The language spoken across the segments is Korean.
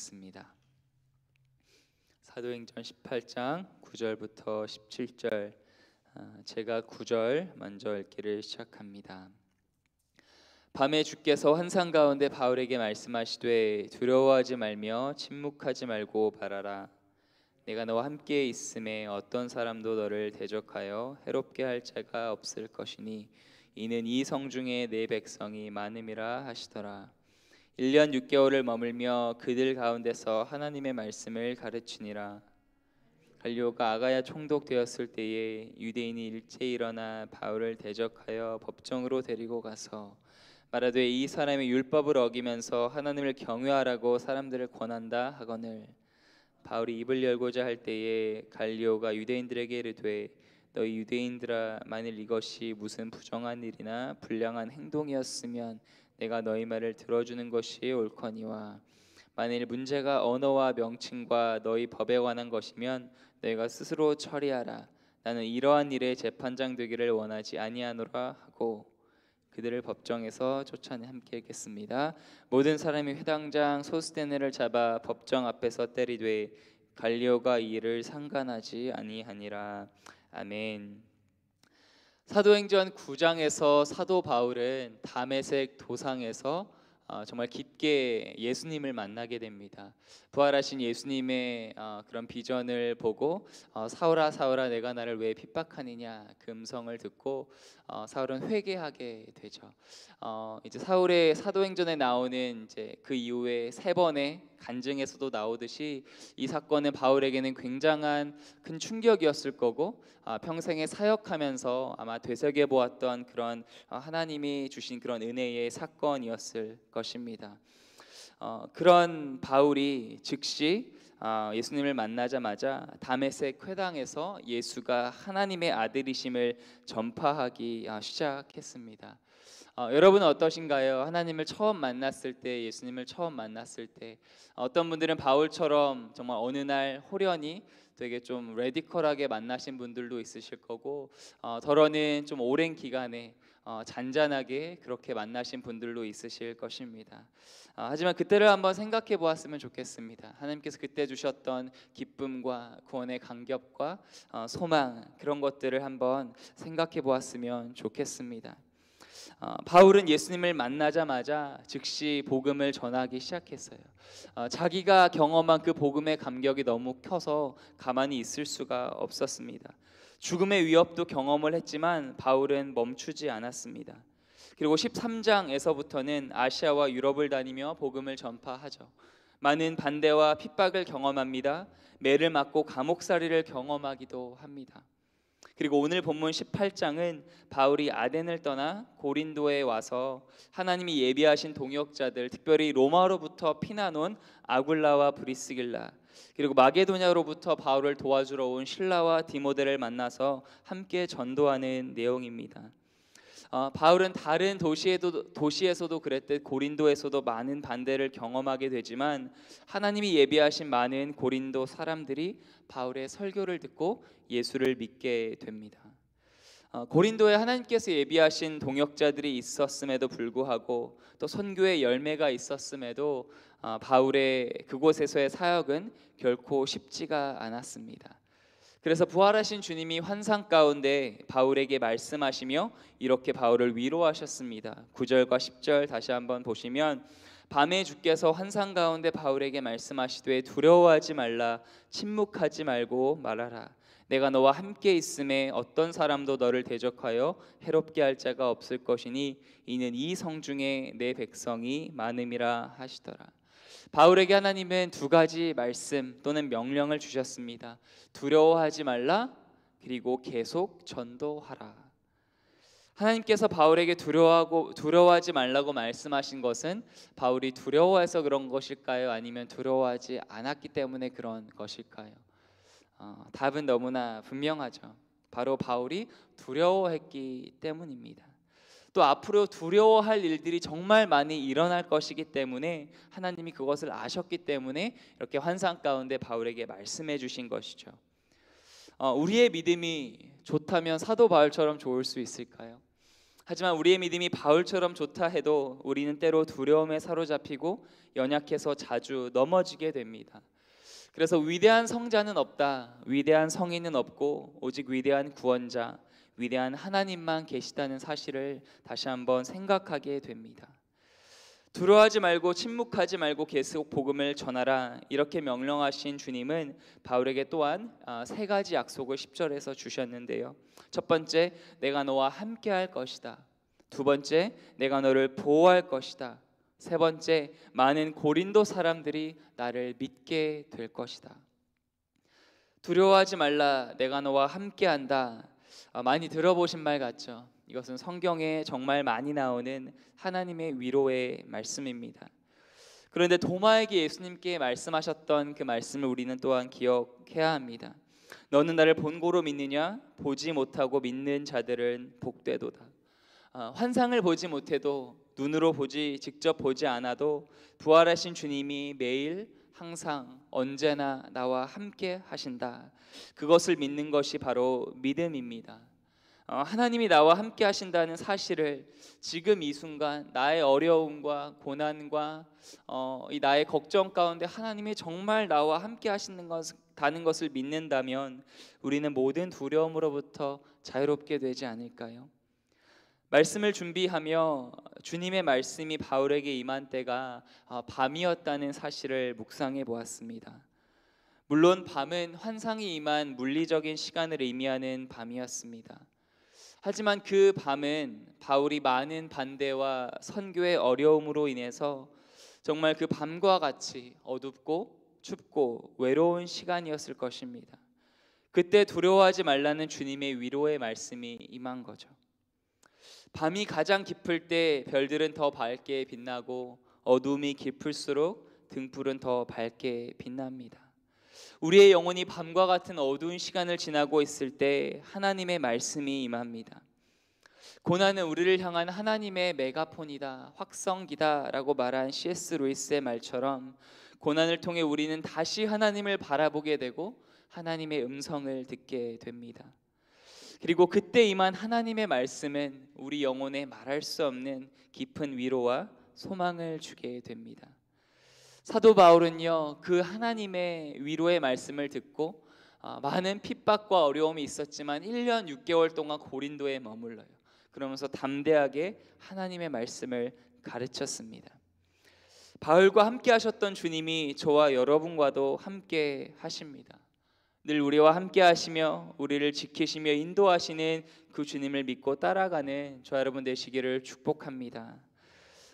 읽겠습니다. 사도행전 18장 9절부터 17절, 제가 9절 먼저 읽기를 시작합니다. 밤에 주께서 환상 가운데 바울에게 말씀하시되 두려워하지 말며 침묵하지 말고 바라라. 내가 너와 함께 있음에 어떤 사람도 너를 대적하여 해롭게 할 자가 없을 것이니 이는 이 성중에 내 백성이 많음이라 하시더라. 1년 6개월을 머물며 그들 가운데서 하나님의 말씀을 가르치니라. 갈리오가 아가야 총독되었을 때에 유대인이 일제히 일어나 바울을 대적하여 법정으로 데리고 가서 말하되 이 사람이 율법을 어기면서 하나님을 경외하라고 사람들을 권한다 하거늘. 바울이 입을 열고자 할 때에 갈리오가 유대인들에게 이르되 너희 유대인들아, 만일 이것이 무슨 부정한 일이나 불량한 행동이었으면 내가 너희 말을 들어주는 것이 옳거니와 만일 문제가 언어와 명칭과 너희 법에 관한 것이면 너희가 스스로 처리하라. 나는 이러한 일에 재판장 되기를 원하지 아니하노라 하고 그들을 법정에서 쫓아내. 함께 읽겠습니다. 모든 사람이 회당장 소스데네를 잡아 법정 앞에서 때리되 갈리오가 이 일을 상관하지 아니하니라. 아멘. 사도행전 9장에서 사도 바울은 다메섹 도상에서 정말 깊게 예수님을 만나게 됩니다. 부활하신 예수님의 그런 비전을 보고 사울아 사울아 내가 나를 왜 핍박하느냐 그 음성을 듣고 사울은 회개하게 되죠. 이제 사울의 사도행전에 나오는 이제 그 이후에 세 번의 간증에서도 나오듯이 이 사건은 바울에게는 굉장한 큰 충격이었을 거고 평생에 사역하면서 아마 되새겨 보았던 그런 하나님이 주신 그런 은혜의 사건이었을 것입니다. 그런 바울이 즉시 예수님을 만나자마자 다메섹 회당에서 예수가 하나님의 아들이심을 전파하기 시작했습니다. 여러분은 어떠신가요? 하나님을 처음 만났을 때, 예수님을 처음 만났을 때 어떤 분들은 바울처럼 정말 어느 날 호련히 되게 좀 레디컬하게 만나신 분들도 있으실 거고 더러는 좀 오랜 기간에 잔잔하게 그렇게 만나신 분들도 있으실 것입니다. 하지만 그때를 한번 생각해 보았으면 좋겠습니다. 하나님께서 그때 주셨던 기쁨과 구원의 감격과 소망, 그런 것들을 한번 생각해 보았으면 좋겠습니다. 바울은 예수님을 만나자마자 즉시 복음을 전하기 시작했어요. 자기가 경험한 그 복음의 감격이 너무 커서 가만히 있을 수가 없었습니다. 죽음의 위협도 경험을 했지만 바울은 멈추지 않았습니다. 그리고 13장에서부터는 아시아와 유럽을 다니며 복음을 전파하죠. 많은 반대와 핍박을 경험합니다. 매를 맞고 감옥살이를 경험하기도 합니다. 그리고 오늘 본문 18장은 바울이 아덴을 떠나 고린도에 와서 하나님이 예비하신 동역자들, 특별히 로마로부터 피난 온 아굴라와 브리스길라, 그리고 마게도냐로부터 바울을 도와주러 온 실라와 디모데를 만나서 함께 전도하는 내용입니다. 바울은 다른 도시에서도 그랬듯 고린도에서도 많은 반대를 경험하게 되지만 하나님이 예비하신 많은 고린도 사람들이 바울의 설교를 듣고 예수를 믿게 됩니다. 고린도에 하나님께서 예비하신 동역자들이 있었음에도 불구하고 또 선교의 열매가 있었음에도 바울의 그곳에서의 사역은 결코 쉽지가 않았습니다. 그래서 부활하신 주님이 환상 가운데 바울에게 말씀하시며 이렇게 바울을 위로하셨습니다. 9절과 10절 다시 한번 보시면 밤에 주께서 환상 가운데 바울에게 말씀하시되 두려워하지 말라. 침묵하지 말고 말하라. 내가 너와 함께 있음에 어떤 사람도 너를 대적하여 해롭게 할 자가 없을 것이니 이는 이 성중에 내 백성이 많음이라 하시더라. 바울에게 하나님은 두 가지 말씀 또는 명령을 주셨습니다. 두려워하지 말라, 그리고 계속 전도하라. 하나님께서 바울에게 두려워하지 말라고 말씀하신 것은 바울이 두려워해서 그런 것일까요? 아니면 두려워하지 않았기 때문에 그런 것일까요? 답은 너무나 분명하죠. 바로 바울이 두려워했기 때문입니다. 또 앞으로 두려워할 일들이 정말 많이 일어날 것이기 때문에 하나님이 그것을 아셨기 때문에 이렇게 환상 가운데 바울에게 말씀해 주신 것이죠. 우리의 믿음이 좋다면 사도 바울처럼 좋을 수 있을까요? 하지만 우리의 믿음이 바울처럼 좋다 해도 우리는 때로 두려움에 사로잡히고 연약해서 자주 넘어지게 됩니다. 그래서 위대한 성자는 없다, 위대한 성인은 없고 오직 위대한 구원자, 위대한 하나님만 계시다는 사실을 다시 한번 생각하게 됩니다. 두려워하지 말고 침묵하지 말고 계속 복음을 전하라, 이렇게 명령하신 주님은 바울에게 또한 세 가지 약속을 10절에서 주셨는데요. 첫 번째, 내가 너와 함께 할 것이다. 두 번째, 내가 너를 보호할 것이다. 세 번째, 많은 고린도 사람들이 나를 믿게 될 것이다. 두려워하지 말라, 내가 너와 함께 한다. 많이 들어보신 말 같죠? 이것은 성경에 정말 많이 나오는 하나님의 위로의 말씀입니다. 그런데 도마에게 예수님께 말씀하셨던 그 말씀을 우리는 또한 기억해야 합니다. 너는 나를 본고로 믿느냐? 보지 못하고 믿는 자들은 복되도다. 환상을 보지 못해도, 눈으로 직접 보지 않아도 부활하신 주님이 매일 항상 언제나 나와 함께 하신다. 그것을 믿는 것이 바로 믿음입니다. 하나님이 나와 함께 하신다는 사실을 지금 이 순간 나의 어려움과 고난과 이 나의 걱정 가운데 하나님이 정말 나와 함께 하신다는 것을 믿는다면 우리는 모든 두려움으로부터 자유롭게 되지 않을까요? 말씀을 준비하며 주님의 말씀이 바울에게 임한 때가 밤이었다는 사실을 묵상해 보았습니다. 물론 밤은 환상이 임한 물리적인 시간을 의미하는 밤이었습니다. 하지만 그 밤은 바울이 많은 반대와 선교의 어려움으로 인해서 정말 그 밤과 같이 어둡고 춥고 외로운 시간이었을 것입니다. 그때 두려워하지 말라는 주님의 위로의 말씀이 임한 거죠. 밤이 가장 깊을 때 별들은 더 밝게 빛나고 어둠이 깊을수록 등불은 더 밝게 빛납니다. 우리의 영혼이 밤과 같은 어두운 시간을 지나고 있을 때 하나님의 말씀이 임합니다. 고난은 우리를 향한 하나님의 메가폰이다, 확성기다 라고 말한 C.S. 루이스의 말처럼 고난을 통해 우리는 다시 하나님을 바라보게 되고 하나님의 음성을 듣게 됩니다. 그리고 그때 임한 하나님의 말씀은 우리 영혼에 말할 수 없는 깊은 위로와 소망을 주게 됩니다. 사도 바울은요, 그 하나님의 위로의 말씀을 듣고 많은 핍박과 어려움이 있었지만 1년 6개월 동안 고린도에 머물러요. 그러면서 담대하게 하나님의 말씀을 가르쳤습니다. 바울과 함께 하셨던 주님이 저와 여러분과도 함께 하십니다. 늘 우리와 함께 하시며 우리를 지키시며 인도하시는 그 주님을 믿고 따라가는 저와 여러분 되시기를 축복합니다.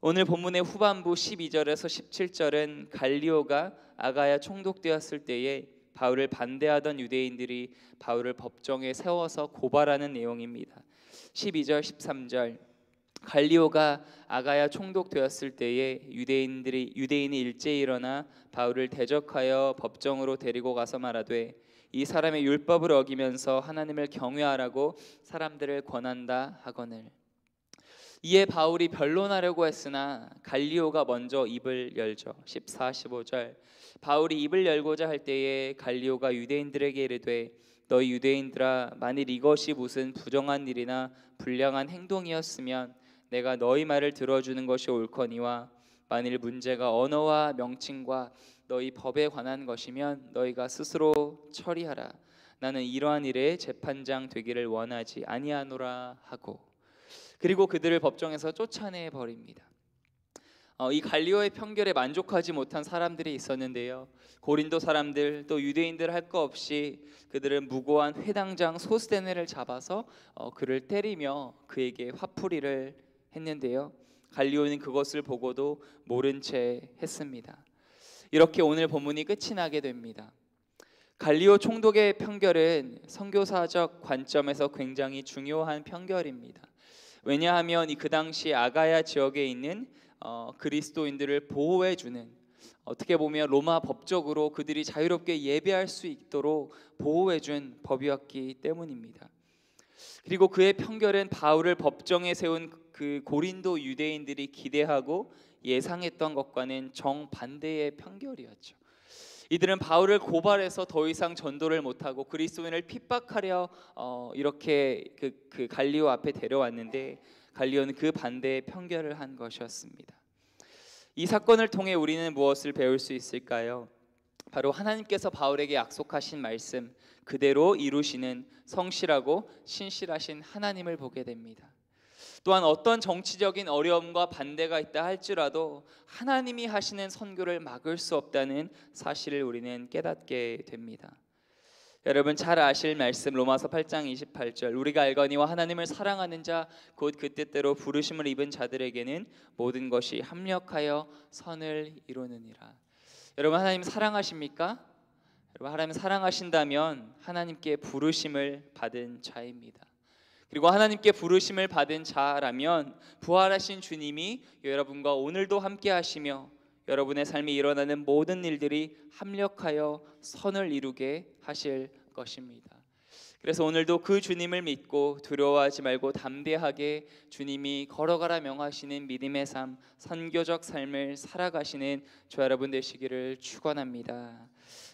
오늘 본문의 후반부 12절에서 17절은 갈리오가 아가야 총독되었을 때에 바울을 반대하던 유대인들이 바울을 법정에 세워서 고발하는 내용입니다. 12절 13절, 갈리오가 아가야 총독되었을 때에 유대인이 일제히 일어나 바울을 대적하여 법정으로 데리고 가서 말하되 이 사람의 율법을 어기면서 하나님을 경외하라고 사람들을 권한다 하거늘. 이에 바울이 변론하려고 했으나 갈리오가 먼저 입을 열죠. 14, 15절, 바울이 입을 열고자 할 때에 갈리오가 유대인들에게 이르되 너희 유대인들아, 만일 이것이 무슨 부정한 일이나 불량한 행동이었으면 내가 너희 말을 들어주는 것이 옳거니와 만일 문제가 언어와 명칭과 너희 법에 관한 것이면 너희가 스스로 처리하라. 나는 이러한 일에 재판장 되기를 원하지 아니하노라 하고, 그리고 그들을 법정에서 쫓아내 버립니다. 이 갈리오의 편결에 만족하지 못한 사람들이 있었는데요, 고린도 사람들 또 유대인들 할 거 없이 그들은 무고한 회당장 소스데네를 잡아서 그를 때리며 그에게 화풀이를 했는데요, 갈리오는 그것을 보고도 모른 채 했습니다. 이렇게 오늘 본문이 끝이 나게 됩니다. 갈리오 총독의 편결은 선교사적 관점에서 굉장히 중요한 편결입니다. 왜냐하면 그 당시 아가야 지역에 있는 그리스도인들을 보호해주는, 어떻게 보면 로마 법적으로 그들이 자유롭게 예배할 수 있도록 보호해준 법이었기 때문입니다. 그리고 그의 편결은 바울을 법정에 세운 그 고린도 유대인들이 기대하고 예상했던 것과는 정반대의 편결이었죠. 이들은 바울을 고발해서 더 이상 전도를 못하고 그리스도인을 핍박하려 이렇게 그 갈리오 앞에 데려왔는데, 갈리오는 그 반대에 편결을 한 것이었습니다. 이 사건을 통해 우리는 무엇을 배울 수 있을까요? 바로 하나님께서 바울에게 약속하신 말씀 그대로 이루시는 성실하고 신실하신 하나님을 보게 됩니다. 또한 어떤 정치적인 어려움과 반대가 있다 할지라도 하나님이 하시는 선교를 막을 수 없다는 사실을 우리는 깨닫게 됩니다. 여러분 잘 아실 말씀 로마서 8장 28절 우리가 알거니와 하나님을 사랑하는 자 곧 그 뜻대로 부르심을 입은 자들에게는 모든 것이 합력하여 선을 이루느니라. 여러분 하나님 사랑하십니까? 여러분 하나님 사랑하신다면 하나님께 부르심을 받은 자입니다. 그리고 하나님께 부르심을 받은 자라면 부활하신 주님이 여러분과 오늘도 함께 하시며 여러분의 삶에 일어나는 모든 일들이 합력하여 선을 이루게 하실 것입니다. 그래서 오늘도 그 주님을 믿고 두려워하지 말고 담대하게 주님이 걸어가라 명하시는 믿음의 삶, 선교적 삶을 살아가시는 저 여러분 되시기를 축원합니다.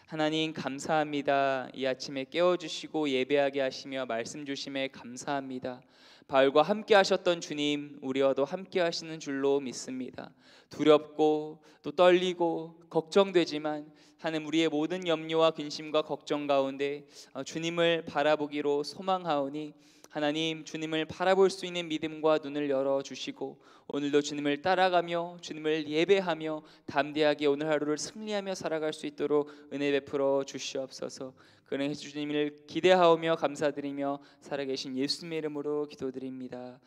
하나님 감사합니다. 이 아침에 깨워주시고 예배하게 하시며 말씀 주심에 감사합니다. 바울과 함께 하셨던 주님 우리와도 함께 하시는 줄로 믿습니다. 두렵고 또 떨리고 걱정되지만 하는 우리의 모든 염려와 근심과 걱정 가운데 주님을 바라보기로 소망하오니 하나님 주님을 바라볼 수 있는 믿음과 눈을 열어주시고 오늘도 주님을 따라가며 주님을 예배하며 담대하게 오늘 하루를 승리하며 살아갈 수 있도록 은혜 베풀어 주시옵소서. 그런 주님을 기대하오며 감사드리며 살아계신 예수님의 이름으로 기도드립니다.